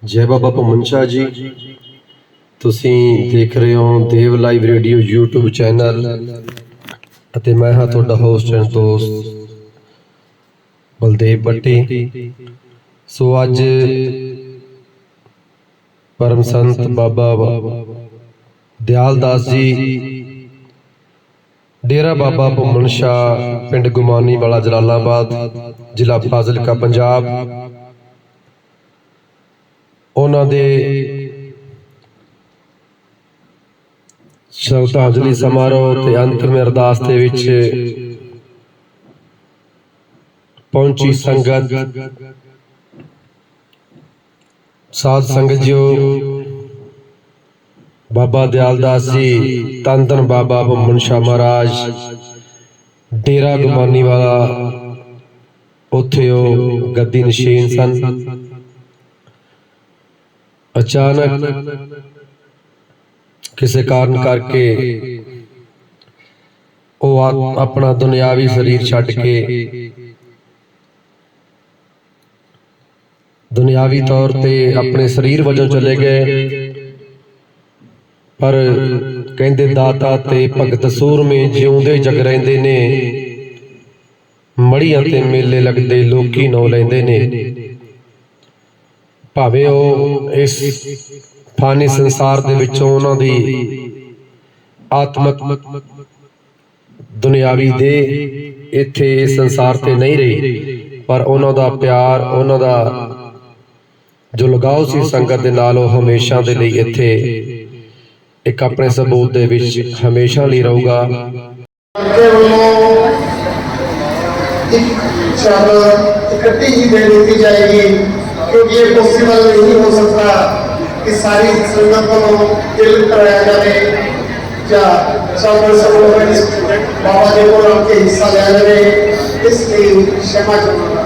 जय बाबा भुमन शाह जी। तुसी देख रहे हो देव लाइव रेडियो यूट्यूब चैनल ਅਤੇ मैं हाँ ਤੁਹਾਡਾ ਹੋਸਟ ਐਂਡ ਦੋਸਤ ਬਲਦੇਵ ਬੱਟੀ। सो ਅੱਜ परम संत बाबा दयाल दास जी डेरा बाबा भुमन शाह पिंड गुमानी वाला जलालाबाद जिला फाजिलका पंजाब उन्हां दे श्रद्धांजलि समारोह ते अंतिम अरदास दे विच पहुंची संगत साध संगत जो बाबा दयाल दास जी धन धन बाबा भुमन शाह महाराज डेरा गुमानी वाला उत्थे ओ गद्दी नशीन सन। अचानक किसी कारण करके अपना दुनियावी शरीर छड्ड के दुनियावी तौर पे अपने शरीर वजों चले गए। पर कहंदे दाता ते भगत सूरमे जिउंदे जग रहिंदे ने, मड़ियां ते मेले लगदे लोकी नौ लैंदे ने। भावें ओ इस फानी संसार दे विचों उन्हां दी आत्मक दुनियावी दे इत्थे इस संसार ते नहीं रही, पर उन्हां दा प्यार उन्हां दा जो लगाव सी संगत दे नाल ओह हमेशा दे लई इत्थे एक अपने सबूत दे विच हमेशा लई रहूगा। इकट्ठी ही दे दी जाएगी, क्योंकि ये पॉसिबल नहीं हो सकता कि सारी संगत को दिल कराया जाए या बाबा जी को आपके हिस्सा ले रहे, इसलिए क्षमा चाहूंगा।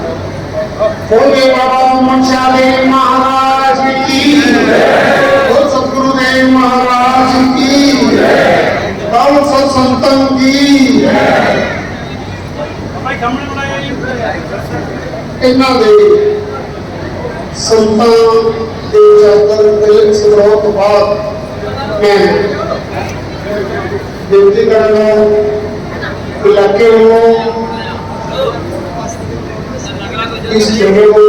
बोले बाबा भुमन शाह महाराज की, बोल सतगुरुदेव महाराज की, बोल सत संतन की। इन्हां दे संतां दे जातर तिलक समारोह तो बाद मैं बेनती करना इलाके वालों इस जगह को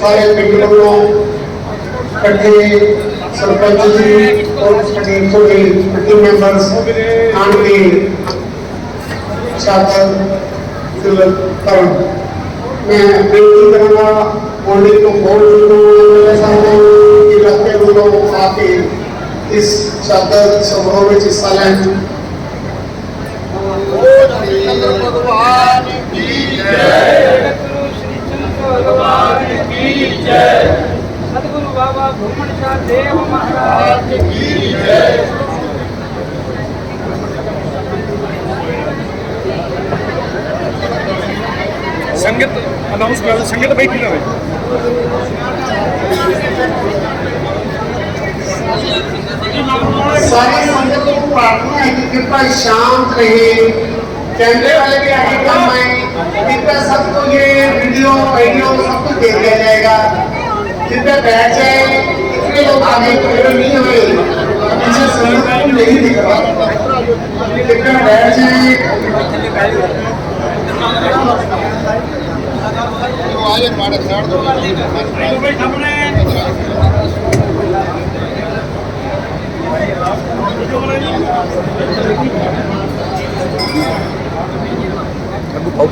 सारे पिंड वालों इकट्ठे सरपंच जी और कमेटी मेंबर्स आन के छात्र तिलक करण मैं बेनती करूँगा बोलने को बोल सामने इलाके वालों आके इस छात्र समारोह में हिस्सा लें। भगवान की जय, भगवान की जय, सतगुरु बाबा भुमन शाह देव महाराज की जय। संगत अनाउंस कर दो, संगत बैठी ना सारी संगतों को प्रार्थना है कि कृपया शांत रहे। कैमरे वाले भी आगे कम आए, कृपया सबको ये वीडियो सब कुछ देख लिया जाएगा। कृपया बैठ जाए, इतने लोग आगे खड़े नहीं हुए, पीछे संगत को नहीं दिख रहा, कृपया बैठ जाए।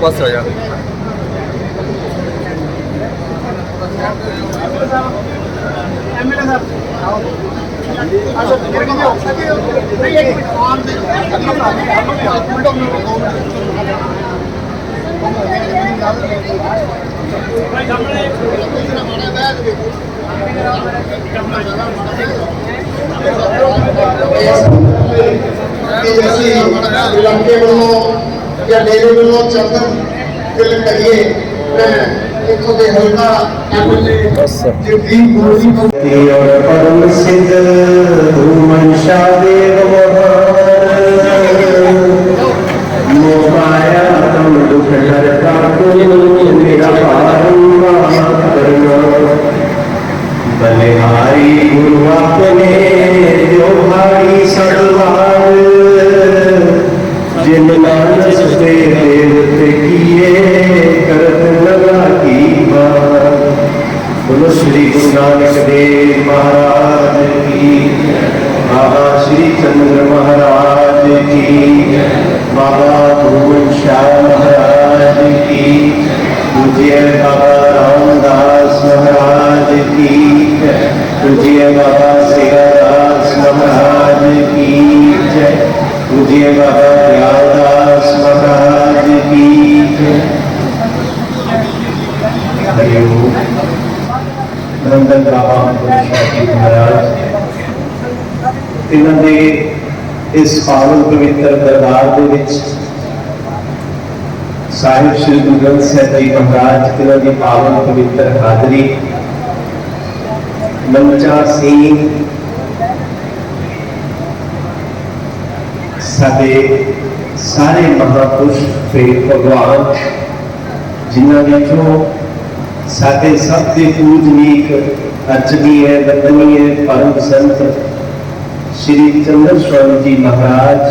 पास आ जा। इलाके वालों या डेरे वालों चंदन तिलक करिए। मैं इत्थों दे हल्का जगदीप गोरी को और परम सिद्ध भुमन शाह देव मोबाया तुम दुख हरता को मेरा पारंबार करना। बलिहारी गुरु अपने जो भाई सलवार जिन नानक से देवत किए करत लगा की बात। बोलो श्री गुरु नानक देव महाराज की, बाबा श्री चंद्र महाराज की, बाबा भूमन शाह महाराज की, पूज्य बाबा रामदास महाराज की, पूज्य बाबा सेवादास महाराज की जय, पूज्य बाबा दयालदास महाराज की जय। हरिओम। नंदन बाबा महाराज इन्होंने इस पावन पवित्र दरबार के विच साहिब श्री गुरु ग्रंथ साहिब जी महाराज इन्होंने पावन पवित्र हाजरी मंचा सिंह साडे सारे महापुरुष प्रेम भगवान जिन्हों विचों साडे सबसे पूजनीक अर्चनीय वंदनीय परम संत श्री चंद्र स्वामी जी महाराज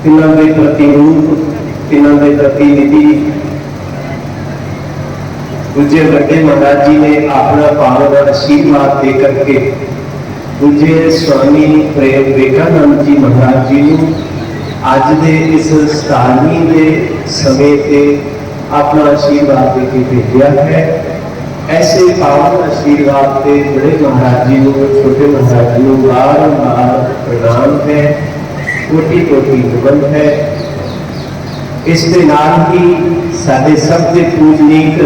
इन्होंने प्रतिरूप इन्होंने प्रतिनिधि पूज्य बड़े महाराज जी ने अपना पावन आशीर्वाद दे करके पूज्य स्वामी प्रेम विवेकानंद जी महाराज जी को अज के इस 17वीं के समय पे अपना आशीर्वाद देके भेजा है। ऐसे पावन आशीर्वाद के बड़े महाराज जी को छोटे महाराज जी को बार-बार प्रणाम है, कोटि कोटि नमन है। इसके नाल ही साडे सबसे पूजनीक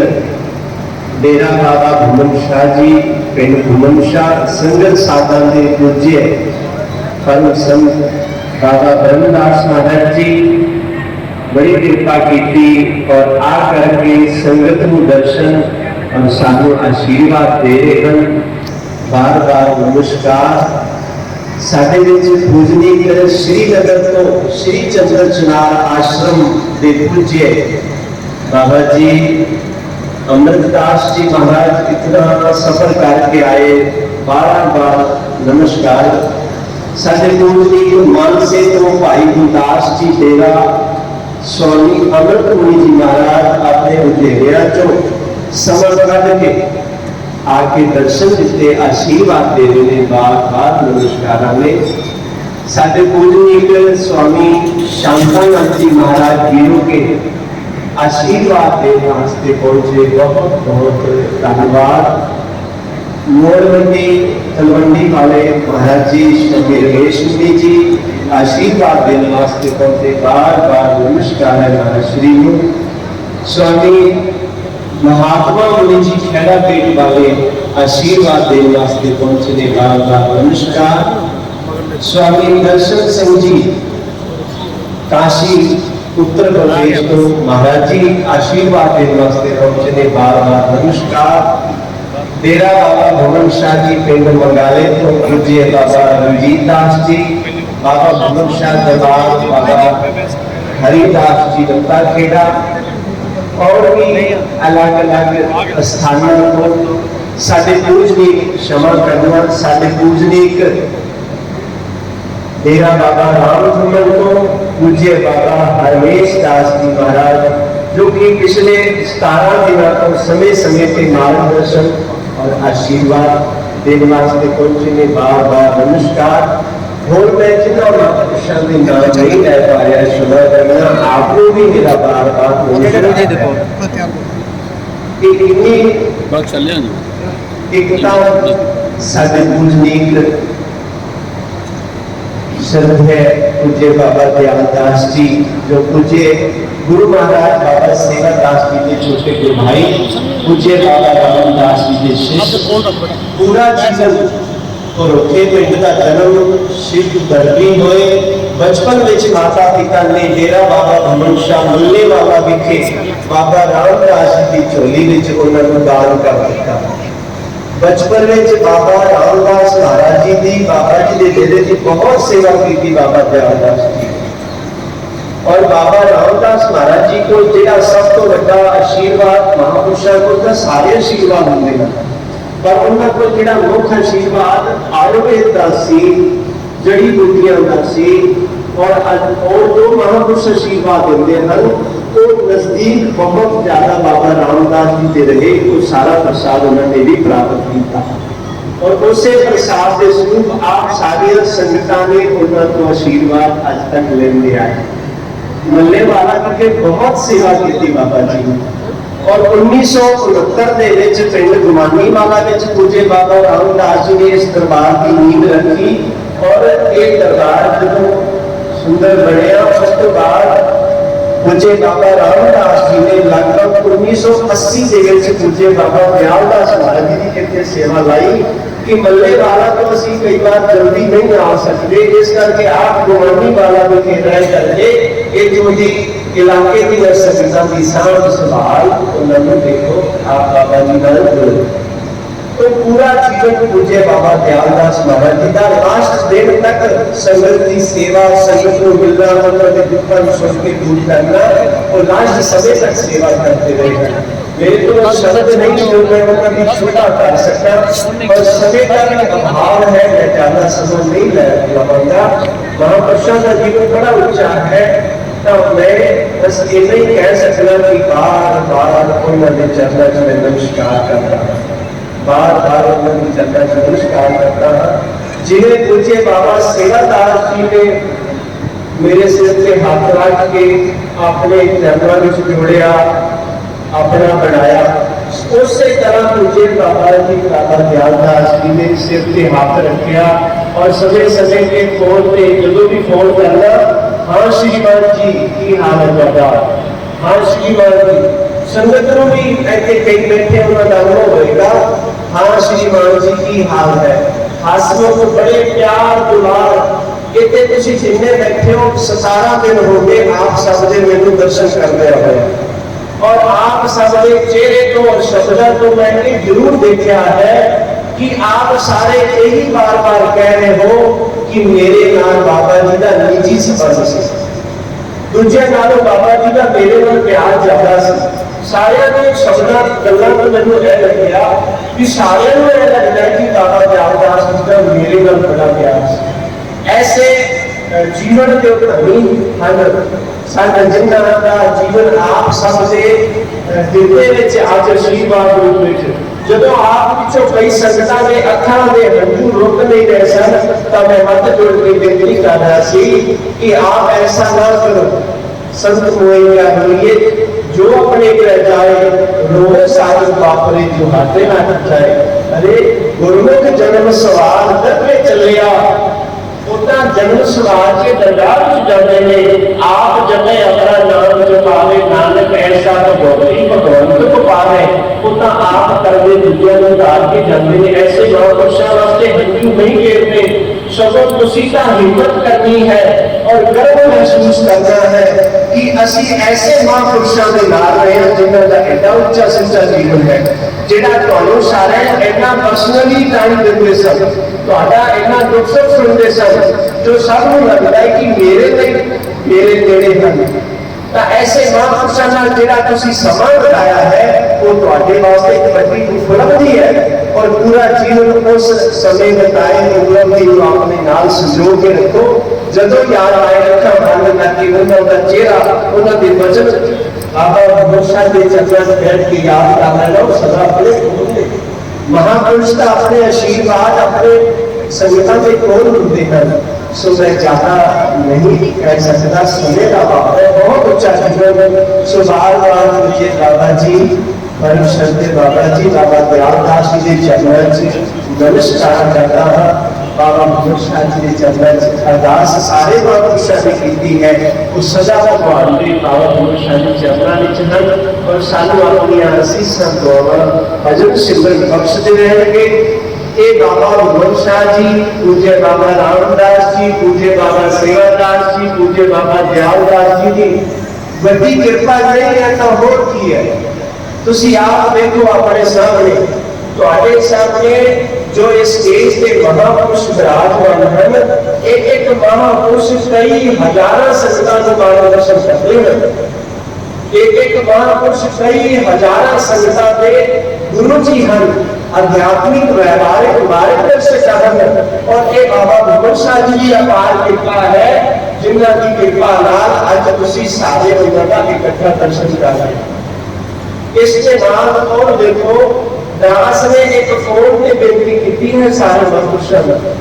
डेरा बाबा भूमन शाह जी पिंड भूमन शाह संगत साधा के पूज्य परम संत बाबा ब्रह्मदास महाराज जी बड़ी कृपा की और आ करके संगत को दर्शन और सानू आशीर्वाद दे रहे हैं। बार बार नमस्कार। साडे विच पूजनीक श्रीनगर तो श्री चंद्र चनार आश्रम के पूज्य बाबा जी अमृतदास जी महाराज इतना सफर करके आए, बार नमस्कार। साडे पूजनीक मानसे तो भाई गुरदास जी डेरा स्वामी अमृत मुनि जी महाराज अपने उदेरिया चो समझ के आके दर्शन दिते, आशीर्वाद दे रहे बार नमस्कार ने। साडे पूजनीक स्वामी शांतानंद जी महाराज गिरो के आशीर्वाद देने वास्ते पहुंचे, बहुत बहुत धन्यवाद। मोरवंडी तलवंडी वाले महाराज जी श्री रमेश मुनि जी आशीर्वाद देने वास्ते पहुंचे, बार नमस्कार है महाराज श्री स्वामी महात्मा मुनि जी खेड़ा पेट वाले आशीर्वाद देने वास्ते पहुंचे ने, बार नमस्कार। स्वामी दर्शन सिंह जी काशी उत्तर प्रदेश को महाराज जी आशीर्वाद देने वास्ते पहुंचे ने, बार नमस्कार। डेरा बाबा भवन शाह जी पिंड मंगाले तो पूज्य बाबा रंजीत दास जी, बाबा भवन शाह दरबार बाबा हरिदास जी दत्ता खेड़ा और भी अलग अलग स्थानों को साडे पूजनीक क्षमा करना, साडे पूजनीक डेरा बाबा रामचंद्र को पूज्य बाबा हरमेश दास जी महाराज जो कि पिछले 17 दिनों को समय समय पे मार्गदर्शन और आशीर्वाद देने वास्ते पहुंचे ने, बार नमस्कार। और मैं जिन्होंने महापुरुषों के नाम नहीं ले पा रहा क्षमा करना, आपको भी मेरा बार एकता साडे पूजनीक श्रद्धेय पूज्य बाबा दयालदास जी जो पूज्य गुरु महाराज बाबा सेवादास जी के छोटे के भाई पूज्य बाबा रामदास जी के शिष्य पूरा जीवन और उठे पिंड का जन्म सिद्ध धर्मी होए। बचपन में माता पिता ने डेरा बाबा भवन शाह मुल्ले वाला विखे बाबा रामदास जी की झोली में उन्होंने दान कर दिया। बचपन में बाबा रामदास महाराज जी की बाबा जी के डेरे की बहुत सेवा की बाबा दयालदास जी और बाबा रामदास महाराज जी को जो सब तो बड़ा आशीर्वाद महापुरुषों को तो सारे आशीर्वाद होंगे पर उन्होंने को जिहड़ा मुख आशीर्वाद आयुर्वेद का सी, जड़ी बूटियां का सी, और जो महापुरुष आशीर्वाद देते हैं वो नजदीक बहुत ज्यादा बाबा रामदास जी के रहे। वो सारा प्रसाद उन्होंने भी प्राप्त किया और उसे प्रसाद के स्वरूप आप सारी संगतां ने उन्होंने को आशीर्वाद अज तक लेंदे आए। मल्ले वाला करके बहुत सेवा की बाबा जी ने। और 1969 के पिंड गुमानी वाला पूजे बाबा रामदास जी ने इस दरबार की नींव रखी और ये दरबार जो सुंदर बनया उस तो बाद पूजे बाबा रामदास जी ने लगभग 1980 के पूजे बाबा दयालदास महाराज जी की इतने सेवा लाई कि मल्ले वाला तो असं कई बार जल्दी नहीं आ सकते, इस करके आप गुमानी वाला भी केंद्र करके ये जो भी इलाके की संगतां की सांभ संभाल उन्होंने देखो आप बाबा जी का तो पूरा जीवन पूजे बाबा दयालदास महाराज जी का लास्ट दिन तक संगत की सेवा, संगत को मिलना, उन्होंने दुखों सुन के दूर करना और लास्ट समय तक सेवा करते रहे। मेरे तो शब्द नहीं बोल रहे, मैं कभी छोटा कर सकता और समय का अभाव है, मैं ज्यादा समय नहीं ले पाऊंगा। महापुरुषों का जीवन बड़ा ऊंचा है, तो मैं बस ये नहीं कह सकता कि बार बार उन्होंने चरणों में नमस्कार करता, बार बार उन्होंने चरणों में नमस्कार करता। जिन्हें पूछे बाबा सेवादार जी ने मेरे सिर पे हाथ रख के अपने चरणों में जोड़िया, अपना बनाया, उस तरह पूजे बाबा जी बाबा दयालदास जी ने सिर पे हाथ रखा और समय समय के फोन पे जो भी फोन करना, हाँ श्रीमान जी की हाल है बाबा, हाँ श्रीमान जी। संगत को भी ऐसे कई बैठे उन्होंने अनुभव होगा, हाँ श्रीमान जी की हाल है। हासियों को बड़े प्यार दुलार इतने तुम जिन्हें बैठे हो 17 दिन हो गए आप सब ने मेरे दर्शन करते रहे और आप सब के चेहरे तो और शब्दों तो मैंने जरूर देखा है कि आप सारे यही बार बार कह रहे हो कि मेरे नाल बाबा जी का निजी संबंध से, दूजे नालों बाबा जी का मेरे नाल प्यार ज्यादा से। सारे ने शब्दों गल्लां तो मैनूं यह लग्या कि सारे नूं यह लगता है कि बाबा दयालदास जी का मेरे नाल बड़ा प्यार से। ऐसे जीवन के धनी हैं साडा जिन्हां दा जीवन आप सब दे दिल विच अज आशीर्वाद रूप विच जदों आप पिछों कई संगतां दे अखां दे हंझू रुक नहीं रहे सन तां मैं हथ जोड़ के बेनती कर रहा सी कि आप ऐसा ना करो। संत होइया होइए जो अपने घर जाए रोए सारे बापरे जो हाथे ना जाए। अरे गुरमुख जन्म सवार दरवे चलिया उतना जन्म सवार के दरबार जाते हैं। आप जब अपना नाम जपावे नानक ऐसा तो गौरी भगवंत को पावे उतना आप करते दूसरों को उतार के जाते हैं। ऐसे महापुरुषों वास्ते हंझू नहीं गिरते, सगों मुसीबत हिम्मत करनी है और गर्व महसूस करना है कि असी ऐसे महापुरुषों के नाल रहे हैं जिन्हों का एडा उच्चा सच्चा जीवन है, जिहड़ा तुहानूं सारिआं इन्ना पर्सनली टाइम दिंदे सन, तुहाडा इन्ना दुख सुख सुनते सन, जो सबनूं लगता है कि मेरे नेड़े हैं। तो ऐसे महापुरुषों नाल जिहड़ा तुसीं समां बिताया है वो तुहाडे वास्ते एक बड़ी उपलब्धि है और पूरा जीवन उस समय बिताए उपलब्धि को अपने नाल संजो के रखो। जदों याद आए अखां बंद करके उन्हों का चेहरा उन्होंने वचन बाबा हमेशा के चरणों में बैठ के याद करना लो सदा अपने खोलते। महापुरुष का अपने आशीर्वाद अपने संगतां के कोल होते हैं। सो मैं ज्यादा नहीं कह सकता, समय का भाव है बहुत उच्चा जीवन। सो बार बार मुझे बाबा जी परम श्रद्धे बाबा जी बाबा दयालदास जी के चरणों से नमस्कार करता है। बाबा हमेशा जी के चरणों से अरदास सारे महापुरुषों ने की है उस सदा भगवान के बाबा हमेशा जी चरणों में और सानू अपनी आशीषां दुआवां भजन सिमरन बख्शते रहेंगे। ये बाबा भगवंत शाह जी, पूज्य बाबा रामदास जी, पूज्य बाबा सेवादास जी, पूज्य बाबा दयालदास जी की बड़ी कृपा नहीं है तो होर की है। तुसी आप देखो अपने सामने, तुहाडे सामने जो इस स्टेज पे महापुरुष विराजमान हैं, एक एक महापुरुष कई हजारों संगतां को मार्गदर्शन करते हैं। एक महापुरुष कई हजारा संगतां दे गुरु जी हैं, आध्यात्मिक व्यवहारिक मार्गदर्शक हैं। और ये बाबा भुवन शाह जी की अपार कृपा है, जिन्हां की कृपा नाल अज तुसीं सारे उन्हां दा इकट्ठा दर्शन कर रहे हो। इसके बाद और देखो, दास ने एक फोन पे बेनती की है सारे महापुरुषों को,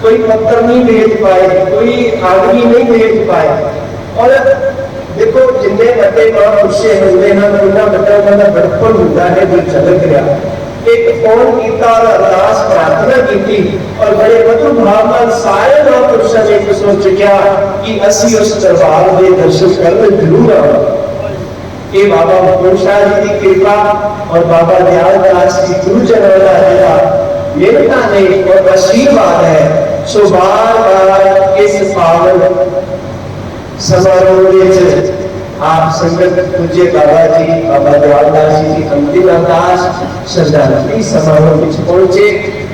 कोई पत्र नहीं भेज पाए, कोई आदमी नहीं भेज पाए। और देखो जिन्ने बड़े महापुरुष होंगे हैं उन्ना बड़ा उन्होंने बड़पन होता है जो झलक रहा। एक फोन किया और अरदास प्रार्थना की और बड़े मधुर भाव नाल सारे महापुरुषों ने एक सोच किया कि असी उस दरबार के दर्शन करने जरूर आवांगे। ये बाबा भुवन शाह जी की कृपा और बाबा दयालदास जी गुरुजनों का जिहड़ा मेहनत ने और आशीर्वाद है, सो बार बार इस पावन समारोह में आप संगत पूज्य बाबा जी, बाबा दयालदास जी की अंतिम अरदास श्रद्धांजलि समारोह में पहुंचे।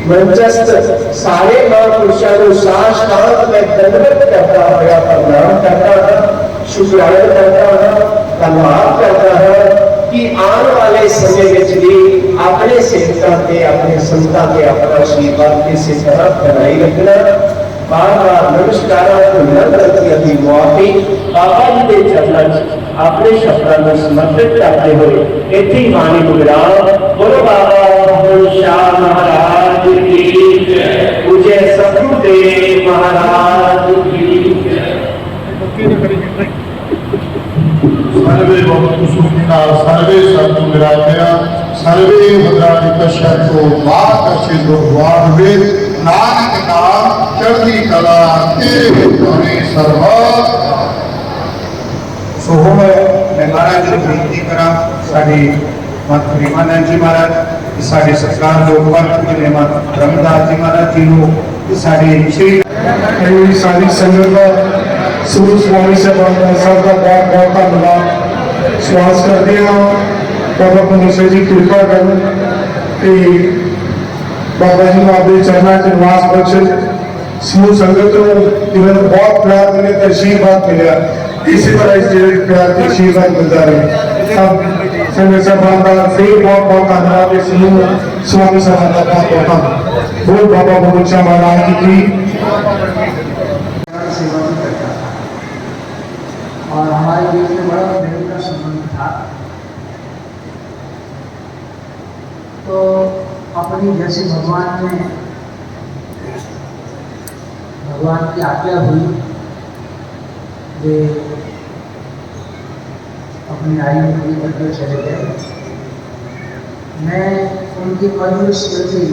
मंचस्थ सारे महापुरुषों को साष्टांग में दंडवत करता हुआ प्रणाम करता है, शुक्राना करता है, धन्यवाद करता है कि आने वाले समय में भी अपने सेवकों के, अपने संतां के अपना आशीर्वाद किसी तरह बनाई रखना। बार बार नमस्कार की मुआफी बाबा जी के चरणों अपने शब्दों को समर्पित करते हुए इतनी वाणी को विराम। बोलो बाबा भुवन शाह महाराज की जय, पूज्य सतगुरुदेव महाराज की जय। सर्वे भवन्तु सुखिनः, सर्वे सन्तु निरामयाः, सर्वे भद्राणि पश्यन्तु मा कश्चित् दुर्भाग्यं भवेत्। नानक नाम चढ़ती कला तेरे होने सर्वा। सो मैं महाराज जी बेनती करा साडी मत प्रेमानंद जी महाराज, साडे सरकार लोकपाल जी मत रमदास जी महाराज जी नो, साडी श्री सारी संगत का सुरु स्वामी से सबका बहुत बहुत धन्यवाद श्वास करते हैं। बाबा परमेश्वर जी कृपा करें कि बाबा जी ने अपने चरणों के निवास बख्शे। समूह संगत को जिन्होंने बहुत प्यार मिले तो आशीर्वाद मिला, इसी तरह इस प्यार की आशीर्वाद मिलता रहे। सब संगत सभा फिर बहुत बहुत धन्यवाद। समूह स्वामी सभा का बहुत बहुत बोल बाबा भुवन शाह महाराज की। और हमारे बीच में बड़ा प्रेम का संबंध था। तो अपनी जैसे भगवान की आज्ञा हुई वे अपनी आयु पूरी करके चले गए। मैं उनकी मधुर स्मृति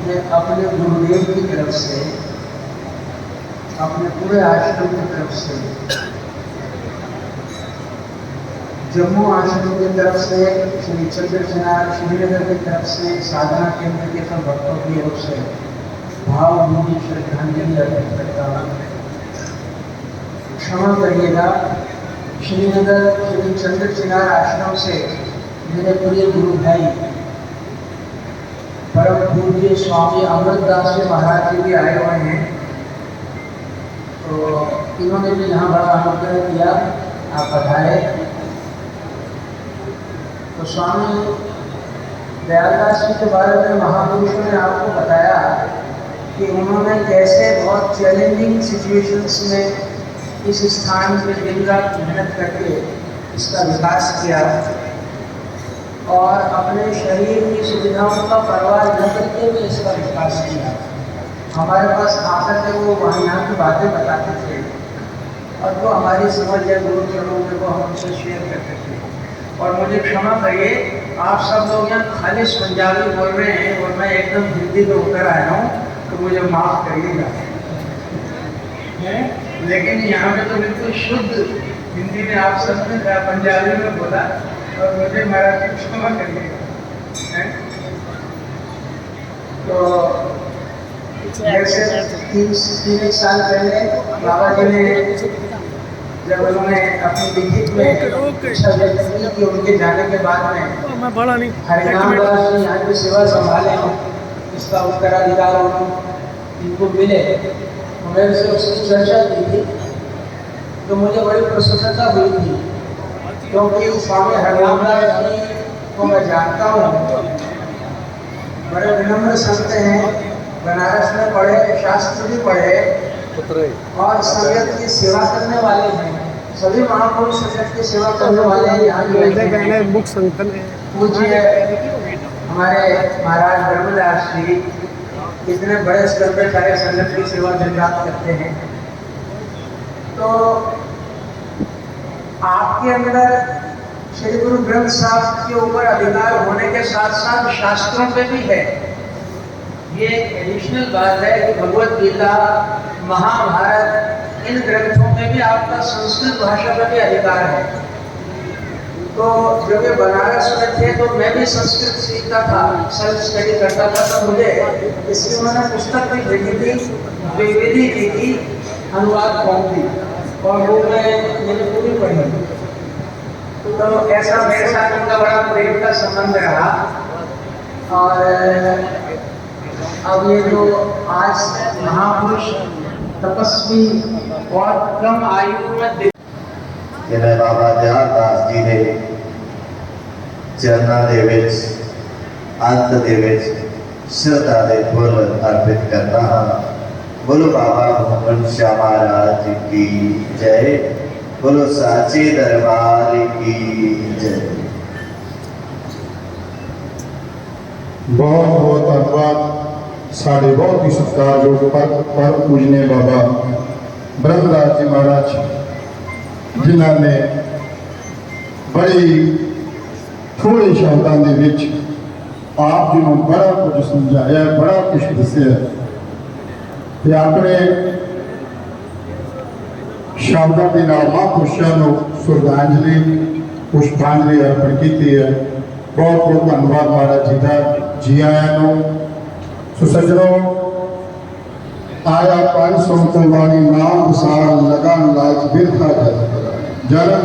में अपने गुरुदेव की तरफ से, अपने पूरे आश्रम की तरफ से, जम्मू आश्रम की तरफ से, श्री चंद्रसेनार श्रीनगर की तरफ से, साधना केंद्र के सब भक्तों की ओर से भावभीनी श्रद्धांजलि अर्पित करता हूँ। क्षमा करिएगा, श्रीनगर श्री चंद्रसेनार आश्रम से मेरे प्रिय गुरु भाई परम पूज्य स्वामी अमृतदास जी महाराज जी भी आए हुए हैं। तो इन्होंने भी यहाँ बड़ा अनुग्रह किया, आप पधारे। तो स्वामी दयालदास जी के बारे में महापुरुषों ने आपको बताया कि उन्होंने कैसे बहुत चैलेंजिंग सिचुएशंस में इस स्थान में दिन रात मेहनत करके इसका विकास किया और अपने शरीर की सुविधाओं का परवाह न करके भी इसका विकास किया। हमारे पास आकर के वो वहाँ यहाँ की बातें बताते थे और वो हमारी समझ या गुरु चरणों में वो हम उनसे शेयर करते थे। और मुझे क्षमा करिए, आप सब लोग यहाँ खालिश पंजाबी बोल रहे हैं और मैं एकदम हिंदी में होकर आया हूँ, तो मुझे माफ़ करिएगा। लेकिन यहाँ पे तो बिल्कुल शुद्ध हिंदी में आप सब ने पंजाबी में बोला और मुझे मराठी क्षमा करिएगा। तो जैसे 3 साल पहले बाबा जी ने जब उन्होंने अपनी लिखित में इच्छा व्यक्त की कि उनके जाने के बाद में हरिनाम दास जी यहाँ की सेवा संभाले, इसका उत्तराधिकार इनको मिले, तो मेरे से उसकी चर्चा की थी। तो मुझे बड़ी प्रसन्नता हुई थी क्योंकि स्वामी हरिरामदास जी को मैं जानता हूँ, बड़े विनम्र संत हैं, बनारस में पढ़े, शास्त्र भी पढ़े और संगत की सेवा करने वाले हैं। सभी महापुरुष संगत की सेवा करने वाले हैं। यहाँ मुख संतन है पूज्य हमारे महाराज ब्रह्मदास जी इतने बड़े स्तर पर सारे संगत की सेवा दिन रात करते हैं। तो आपके अंदर श्री गुरु ग्रंथ साहब के ऊपर अधिकार होने के साथ साथ शास्त्रों पे भी है। ये एडिशनल बात है कि भगवत गीता, महाभारत, इन ग्रंथों में भी आपका संस्कृत भाषा पर भी अधिकार है। तो जब ये बनारस में थे तो मैं भी संस्कृत सीखता था, सेल्फ स्टडी करता था। तो मुझे इसकी उन्होंने पुस्तक भी भेजी थी, विविधि की थी, अनुवाद फॉर्म थी, और वो मैंने पूरी पढ़ी। तो ऐसा मेरे साथ उनका बड़ा प्रेम का संबंध रहा। और अब ये जो आज महापुरुष तपस्वी बहुत कम आयु में जिन्हें बाबा दयालदास जी ने चरणों के विच अंत दे विच श्रद्धा के फुल अर्पित करता हाँ। बोलो बाबा मोहन शाह महाराज की जय, बोलो साचे दरबार की जय। बहुत बहुत धन्यवाद साढ़े बहुत ही सत्कारयोग पर पूजने बाबा ब्रह्मदास जी महाराज, जिन्होंने बड़ी थोड़े शब्दों के विच आप जी को बड़ा कुछ समझाया, बड़ा कुछ दसिया ते अपने शब्दों के नाल महापुरुषों को श्रद्धांजलि पुष्पांजलि अर्पण की है। बहुत बहुत धन्यवाद महाराज जी का। जी आया सो सज्जनों, आया 500 तो वाली नाम साल लगान लायक बिरखा जन्म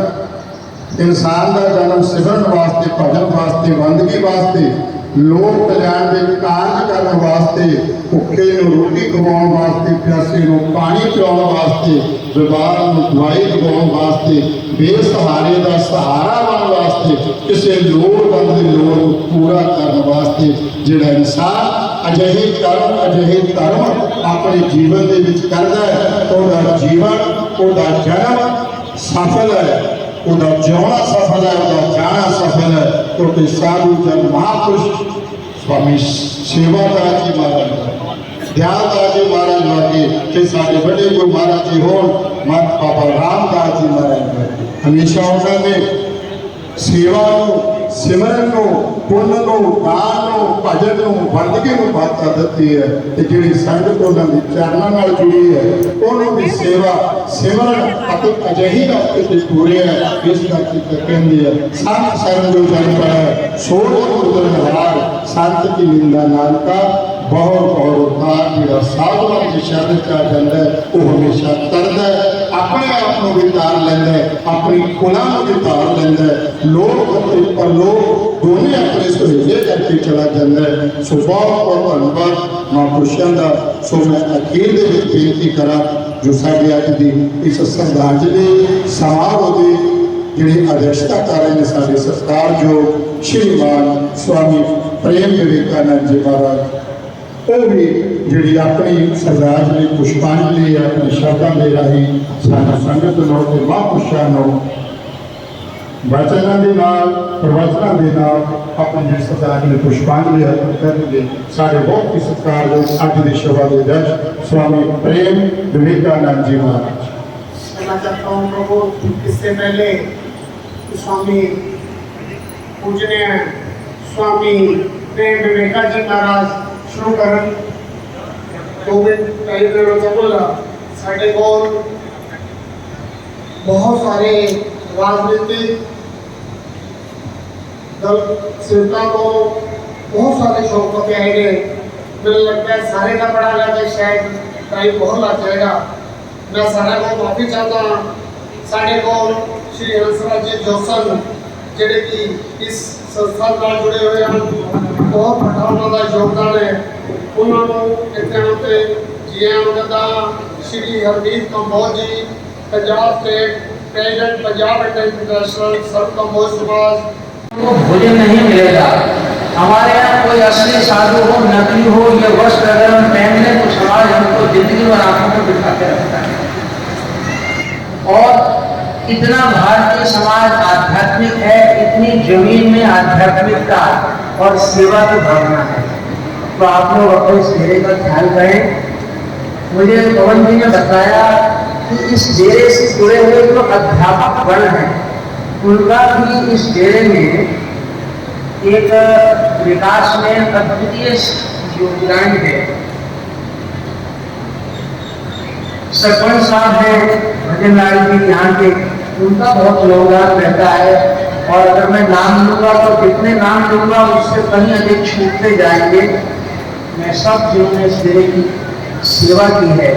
इंसान का जन्म सिमरन वास्ते, भजन वास्ते, बंदगी वास्ते, लोक कल्याण के कार्य करने वास्ते, भुखे रोटी खवाने वास्ते, प्यासे पानी पिलाने वास्ते, बीमार दवाई दवाने वास्ते, बेसहारे का सहारा बनने वास्ते, किसी लोड़वंद की लोड़ को पूरा करने वास्ते जिहड़ा इंसान अजिहे कर्म अजिहे धर्म अपने जीवन के विच करता है, तो वह जीवन, वह जन्म सफल है, वह जिउना सफल है, वह जाना सफल है। क्योंकि साधु जन महापुरुष स्वामी सेवादास जी महाराज, दयालदास जी महाराज वाके कि साढ़े बड़े गुरु महाराज जी हो, मत बाबा रामदास जी महाराज हमेशा उन्होंने सेवा सिमरन को, पुण्य को, दान को, भजन को, बंदगी को महत्ता दी है। जी संगत उन्होंने चरणों नाल जुड़ी है, उन्होंने सेवा सिमरन अजिही रास्ते पूरे है। इस करके कहती है संत शरण जो जन पर है सोच संत की निंदा नानका बहुत बहुत उद्धार। जो साधुओं की शरण का जाता है वो हमेशा करता है, अपने आप को भी तार लेंदा है, अपनी खुला भी तार लेंदा है, लोग पर लोग दोनों अपने सुहेले करके चला जाता है। सो बहुत बहुत धन्यवाद महापुरुषों का। सो मैं अखीर के बेनती करा जो साढ़े अज की इस श्रद्धांजलि समारोह की जिहड़ी अध्यक्षता कर रहे हैं साढ़े सत्कारयोग श्रीमान स्वामी प्रेम विवेकानंद जी महाराज, वो भी जी अपनी श्रद्धांजलि पुष्पांजलि अपने शब्दों के राही सानू संगत के महापुरुषों वचनों के नाल प्रवचनों के नाल अपनी जी श्रद्धांजलि पुष्पांजलि अर्पण करेंगे। साढ़े बहुत ही सत्कारयोग अज की सभा के अध्यक्ष स्वामी प्रेम विवेकानंद जी महाराज। कहना चाहता हूँ प्रभु, इससे पहले स्वामी पूजनीय स्वामी प्रेम विवेकानंद जी महाराज शुरू करन बोला। साढ़े को बहुत सारे राजनीतिक दल सेवकों को बहुत सारे शौक होते आए। मुझे लगता है सारे का पढ़ा जाता है, शायद टाइम बहुत लग जाएगा। मैं सारा को माफी चाहता हूँ। साढ़े को श्री हंसराज जी जोसन जेडे कि इस संस्था नाल जुड़े हुए हैं, बहुत बड़ा उन्होंने योगदान है। उन्होंने इतने जी करता Shri Hardeep Kamboj ji Punjab state president Punjab international sir Kamboj समाज को भोजन नहीं मिलेगा। हमारे यहाँ कोई असली साधु हो नकली हो, ये वस्त्र अगर हम पहन लें तो समाज हमको जिंदगी भर आंखों में बिठा के रखता है। और इतना भारतीय समाज आध्यात्मिक है, इतनी जमीन में आध्यात्मिकता और सेवा की भावना है। तो आप लोग अपने इस डेरे का ख्याल करें। मुझे पवन जी ने बताया कि इस डेरे से जुड़े हुए जो अध्यापक गण हैं उनका भी इस डेरे में एक विकास में अद्वितीय योगदान है। सरपंच साहब हैं भजन लाल जी यहाँ के, उनका बहुत योगदान रहता है। और अगर मैं नाम लूंगा तो जितने नाम लूंगा उससे कहीं अधिक छूटते जाएंगे। मैं सब जिन्होंने इस डेरे की सेवा की है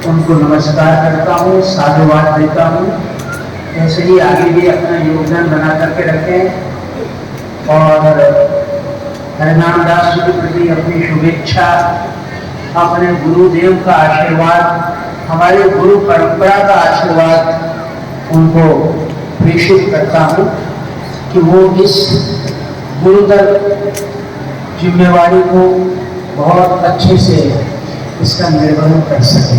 उनको नमस्कार करता हूँ, साधुवाद देता हूँ। ऐसे ही आगे भी अपना योगदान बना करके रखें और हरिनाम दास जी के प्रति अपनी शुभेच्छा, अपने गुरुदेव का आशीर्वाद, हमारे गुरु परंपरा का आशीर्वाद उनको प्रेषित करता हूँ कि वो इस गुरुतर जिम्मेवारी को बहुत अच्छे से इसका निर्वहन कर सके।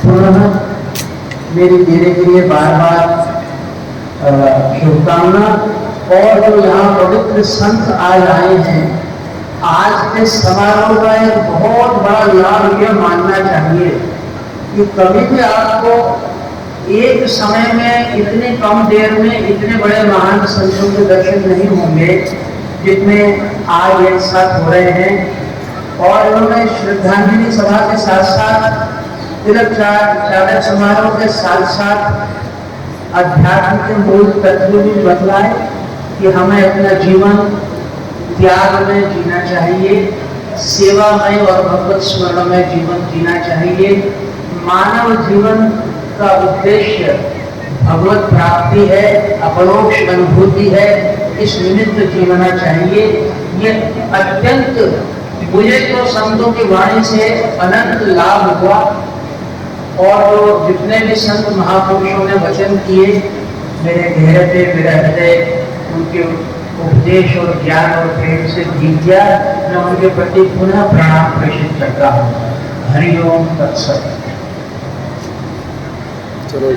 पुनः मेरी डेरे के लिए बार बार शुभकामना। और जो यहाँ पवित्र संत आज आए हैं, आज के समारोह का एक बहुत बड़ा लाभ यह मानना चाहिए कि कभी भी आपको एक समय में इतने कम देर में इतने बड़े महान संतों के दर्शन नहीं होंगे जितने आज एक साथ हो रहे हैं। और इन्होंने श्रद्धांजलि सभा के साथ साथ तिलक चादर समारोह के साथ साथ अध्यात्म के मूल तत्व भी बतलाए कि हमें अपना जीवन त्याग में जीना चाहिए, सेवामय और भगवत स्मरण में जीवन जीना चाहिए। मानव जीवन का उद्देश्य भगवत प्राप्ति है, अपरोक्ष अनुभूति है, इस निमित्त जीवना चाहिए। ये अत्यंत मुझे तो संतों की वाणी से अनंत लाभ हुआ। और जो जितने भी संत महापुरुषों ने वचन किए मेरे गहरे पे मेरा हृदय उनके उपदेश और ज्ञान और प्रेम से जीत गया। मैं उनके प्रति पुनः प्रणाम प्रेषित करता हूँ। हरिओम तत्सत। चलो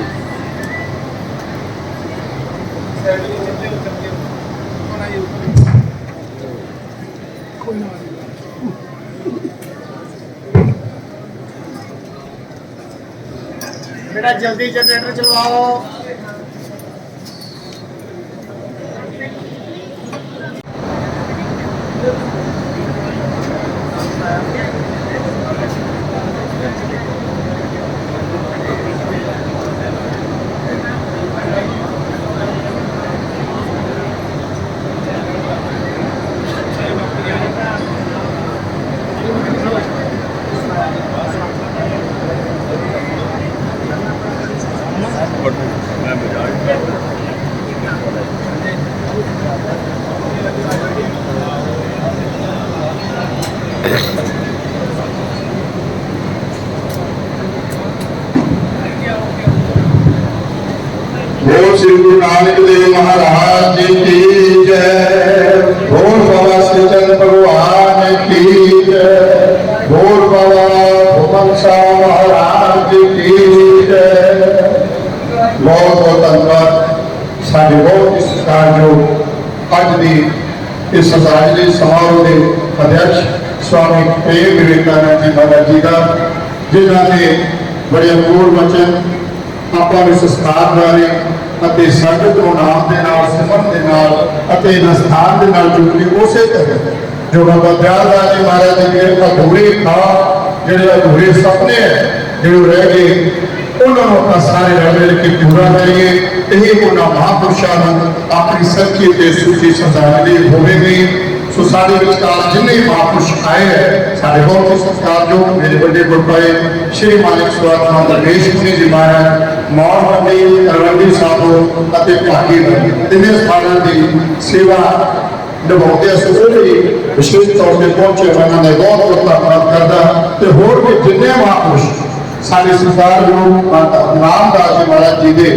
बेटा जल्दी जनरेटर चलवाओ। बोल श्री गुरु नानक देव महाराज जी की जय। बोल बाबा श्रीचंद भगवान की जय। बोल बाबा भुवन शाह महाराज जी की जय। बहुत बहुत धन्यवाद साढ़े बहुत सत्कारयोग अज की इस श्रद्धांजलि समारोह के अध्यक्ष स्वामी प्रेम विवेकानंद जी महाराज जी का, जिन्होंने बड़े अपूर्व वचन ਆਪਾਂ ਨੂੰ ਸੰਸਕਾਰ ਬਾਰੇ ਅਤੇ ਸੰਗਤ ਨੂੰ ਨਾਮ ਦੇ ਨਾਲ ਸਿਮਰਨ ਦੇ ਨਾਲ ਅਤੇ ਨਸਥਾਨ ਦੇ ਨਾਲ ਜੁੜਨੀ ਉਸੇ ਤਰ੍ਹਾਂ ਜੋ ਬਾਬਾ ਦਿਆਲਦਾਸ ਜੀ ਮਹਾਰਾਜ ਦੇ ਅਧੂਰੇ ਖਾ ਜਿਹੜੇ ਅਧੂਰੇ ਸੁਪਨੇ ਹੈ ਜਿਹੜੇ ਰਹਿ ਗਏ ਉਹਨਾਂ ਨੂੰ ਆਪਾਂ ਸਾਰੇ ਰਲ ਮਿਲ ਕੇ ਪੂਰਾ ਕਰੀਏ। ਇਹ ਉਹਨਾਂ ਮਹਾਂਪੁਰਸ਼ਾਂ ਨੂੰ ਆਪਣੀ ਸੱਚੀ ਤੇ ਸੂਚੀ ਸ਼ਰਧਾਂਜਲੀ ਹੋਵੇਗੀ। ਸੋ ਸਾਡੇ ਵਿਚਕਾਰ ਜਿੰਨੇ ਮਹਾਂਪੁਰਸ਼ ਆਏ ਹੈ ਸਾਡੇ ਬਹੁਤ ਹੀ ਸਤਿਕਾਰਯੋਗ ਮੇਰੇ ਵੱਡੇ ਗੁਰਪਾਏ ਸ਼੍ਰੀ ਮਾਨਿਕ ਸਵਾਤਮਾ ਦਰਵੇਸ਼ ਜੀ ਮਹਾਰਾਜ ਮੌੜ ਮੰਡੀ ਤਰਵੰਡੀ ਸਾਹਿਬ ਅਤੇ ਭਾਗੀ ਤਿੰਨੇ ਸਥਾਨਾਂ ਦੀ ਸੇਵਾ ਨਿਭਾਉਂਦੇ ਆ। ਸੋ ਉਹ ਵੀ ਵਿਸ਼ੇਸ਼ ਤੌਰ ਤੇ ਪਹੁੰਚੇ ਉਹਨਾਂ ਦਾ ਬਹੁਤ ਬਹੁਤ ਧੰਨਵਾਦ ਕਰਦਾ ਤੇ ਹੋਰ ਵੀ ਜਿੰਨੇ ਮਹਾਂਪੁਰਸ਼ ਸਾਡੇ ਸਤਿਕਾਰਯੋਗ ਮਾਤਾ ਰਾਮਦਾਸ ਜੀ ਮਹਾਰਾਜ ਜੀ ਦੇ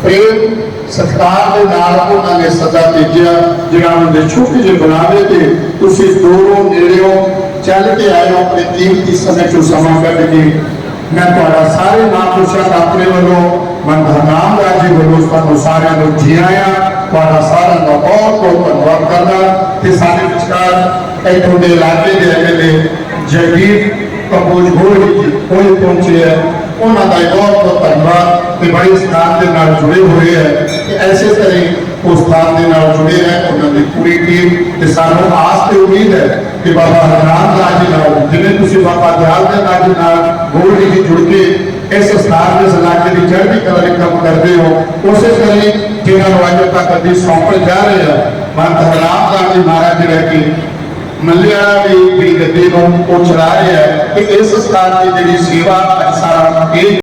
ਪ੍ਰੇਮ ਸਤਿਕਾਰ ਦੇ ਨਾਲ ਉਹਨਾਂ ਨੇ ਸਦਾ ਭੇਜਿਆ, ਜਿਹੜਾ ਉਹਨਾਂ ਦੇ ਛੋਟੇ ਜਿਹੇ ਬੁਲਾਵੇ ਤੇ ਤੁਸੀਂ ਦੂਰੋਂ ਨੇੜਿਓਂ ਚੱਲ ਕੇ ਆਏ ਹੋ ਆਪਣੇ ਕੀਮਤੀ ਸਮੇਂ ਚੋਂ ਸਮਾਂ ਕੱਢ ਕੇ। ਮੈਂ ਤੁਹਾਡਾ ਸਾਰੇ ਮਹਾਂਪੁਰਸ਼ਾਂ ਦਾ ਆਪਣੇ ਵੱਲੋਂ ਮਨਧਰ ਰਾਮਦਾਸ ਜੀ ਵੱਲੋਂ ਤੁਹਾਨੂੰ ਸਾਰਿਆਂ ਨੂੰ ਜੀ ਆਇਆਂ, ਤੁਹਾਡਾ ਸਾਰਿਆਂ ਦਾ ਬਹੁਤ ਬਹੁਤ ਧੰਨਵਾਦ ਕਰਦਾ। ਤੇ ਸਾਡੇ ਵਿਚਕਾਰ ਇੱਥੋਂ ਦੇ ਇਲਾਕੇ ਦੇ ਐਮਐਲਏ ਜਗੀਰ ਕੰਬੋਜ ਗੋਲਡੀ ਜੀ ਕੋਈ ਪਹੁੰਚੇ ਹੈ, ਉਹਨਾਂ ਦਾ ਬਹੁਤ ਬਹੁਤ ਧੰਨਵਾਦ ਤੇ ਬੜੇ ਸਥਾਨ ਦੇ ਨਾਲ ਜੁੜੇ ਹੋਏ ਹੈ ਕਿ ਐਸੇ ਤਰ੍ਹਾਂ ਉਸ ਸਥਾਨ ਦੇ ਨਾਲ ਜੁੜੇ ਹੈ ਉਹਨਾਂ ਦੀ ਪੂਰੀ ਟੀਮ। ਤੇ ਸਾਨੂੰ ਆਸ ਤੇ ਉਮੀਦ ਹੈ ਕਿ ਬਾਬਾ ਰਾਮਦਾਸ ਜੀ ਨਾਲ ਜਿਵੇਂ ਤੁਸੀਂ ਬਾਬਾ ਦਿਆਲ ਦੇ ਨਾਲ ਗੋਲਡੀ ਜੀ ਜੁੜ ਕੇ ਇਸ ਸਥਾਨ ਦੇ ਇਲਾਕੇ ਦੀ ਚੜ੍ਹਦੀ ਕਲਾ ਲਈ ਕੰਮ ਕਰਦੇ ਹੋ, ਉਸੇ ਤਰ੍ਹਾਂ ਜਿਨ੍ਹਾਂ ਨੂੰ ਅੱਜ ਤੱਕ ਅੱਗੇ ਸੌਂਪਣ ਜਾ ਰਹੇ ਆ ਮਾਤਾ ਰਾਮਦਾਸ ਜੀ ਮਹਾਰਾਜ ਜੀ ਰਹਿ ਕੇ ਮੱਲਿਆਣਾ ਦੀ ਗੱਦੀ ਨੂੰ ਉਹ ਚਲਾ ਰਹੇ ਹੈ ਕਿ ਇਸ ਸਥਾਨ ਦੀ ਜਿਹੜੀ ਸੇਵਾ ਸਾਰਾ ਇਹ